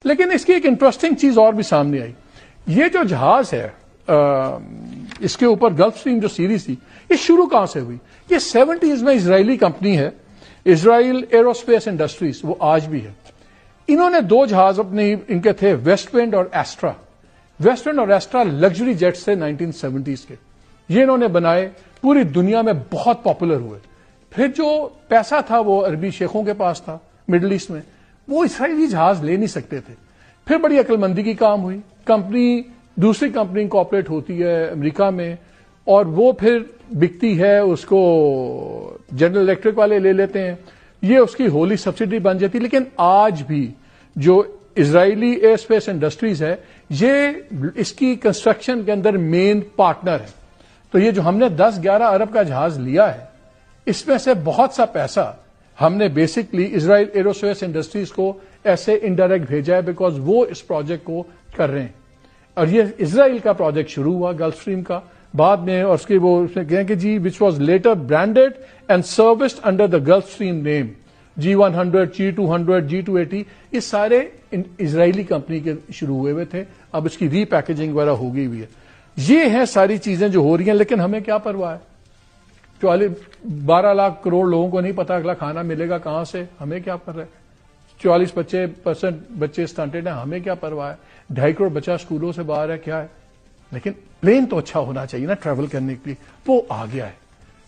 لیکن اس کی ایک انٹرسٹنگ چیز اور بھی سامنے آئی. یہ جو جہاز ہے اس کے اوپر گلف اسٹریم جو سیریز تھی یہ شروع کہاں سے ہوئی؟ یہ 70s میں اسرائیلی کمپنی ہے اسرائیل ایروسپیس انڈسٹریز، وہ آج بھی ہے. انہوں نے دو جہاز اپنے ان کے تھے، ویسٹ ونڈ اور ایسٹرا. ویسٹ ونڈ اور ایسٹرا لگژری جیٹس تھے 1970s کے. یہ انہوں نے بنائے، پوری دنیا میں بہت پاپولر ہوئے. پھر جو پیسہ تھا وہ عربی شیخوں کے پاس تھا مڈل ایسٹ میں، وہ اسرائیلی جہاز لے نہیں سکتے تھے. پھر بڑی عقل مندی کی کام ہوئی، کمپنی دوسری کمپنی کوآپریٹ ہوتی ہے امریکہ میں اور وہ پھر بکتی ہے، اس کو جنرل الیکٹرک والے لے لیتے ہیں، یہ اس کی ہولی سبسڈی بن جاتی. لیکن آج بھی جو اسرائیلی ایئر اسپیس انڈسٹریز ہے یہ اس کی کنسٹرکشن کے اندر مین پارٹنر ہے. تو یہ جو ہم نے 10-11 ارب کا جہاز لیا ہے اس میں سے بہت سا پیسہ ہم نے بیسکلی اسرائیل ایروسپیس انڈسٹریز کو ایسے انڈائریکٹ بھیجا ہے بیکاز وہ اس پروجیکٹ کو کر رہے ہیں. اور یہ اسرائیل کا پروجیکٹ شروع ہوا گلف اسٹریم کا بعد میں، اور اس کے وہ کہیں کہ جی which was later branded and serviced under the Gulfstream name, G100 G200 G280، یہ سارے اسرائیلی کمپنی کے شروع ہوئے تھے. اب اس کی ری پیکیجنگ وغیرہ ہو گئی ہوئی ہے. یہ ہیں ساری چیزیں جو ہو رہی ہیں، لیکن ہمیں کیا پرواہ ہے؟ 12 لاکھ کروڑ لوگوں کو نہیں پتا اگلا کھانا ملے گا کہاں سے، ہمیں کیا پر ہے؟ 40% بچے اسٹنٹڈ ہیں، ہمیں کیا پرواہ ہے؟ 2.5 کروڑ بچہ اسکولوں سے باہر ہے، کیا ہے؟ لیکن پلین تو اچھا ہونا چاہیے نا ٹریول کرنے کے لیے. وہ آ گیا ہے،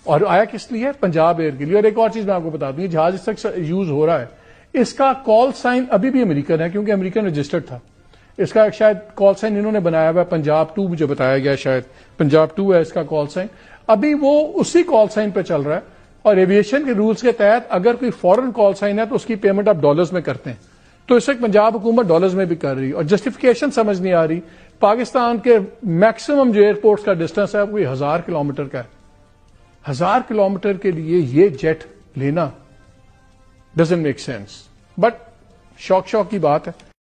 اور آیا کس لیے؟ پنجاب ایئر کے لیے. اور ایک اور چیز میں آپ کو بتا دوں، یہ جہاز اس تک یوز ہو رہا ہے، اس کا کال سائن ابھی بھی امریکن ہے کیونکہ امریکن رجسٹرڈ تھا. اس کا ایک شاید کال سائن انہوں نے بنایا ہوا ہے پنجاب 2، مجھے بتایا گیا شاید پنجاب 2 ہے اس کا کال سائن. ابھی وہ اسی کال سائن پہ چل رہا ہے، اور ایویشن کے رولز کے تحت اگر کوئی فورن کال سائن ہے تو اس کی پیمنٹ آپ ڈالرز میں کرتے ہیں. تو اس وقت پنجاب حکومت ڈالرز میں بھی کر رہی ہے، اور جسٹیفیکیشن سمجھ نہیں آ رہی. پاکستان کے میکسیمم جو ایئرپورٹس کا ڈسٹینس ہے وہ 1000 کلومیٹر کا ہے. 1000 کلومیٹر کے لیے یہ جیٹ لینا ڈزنٹ میک سینس. بٹ شوق کی بات ہے.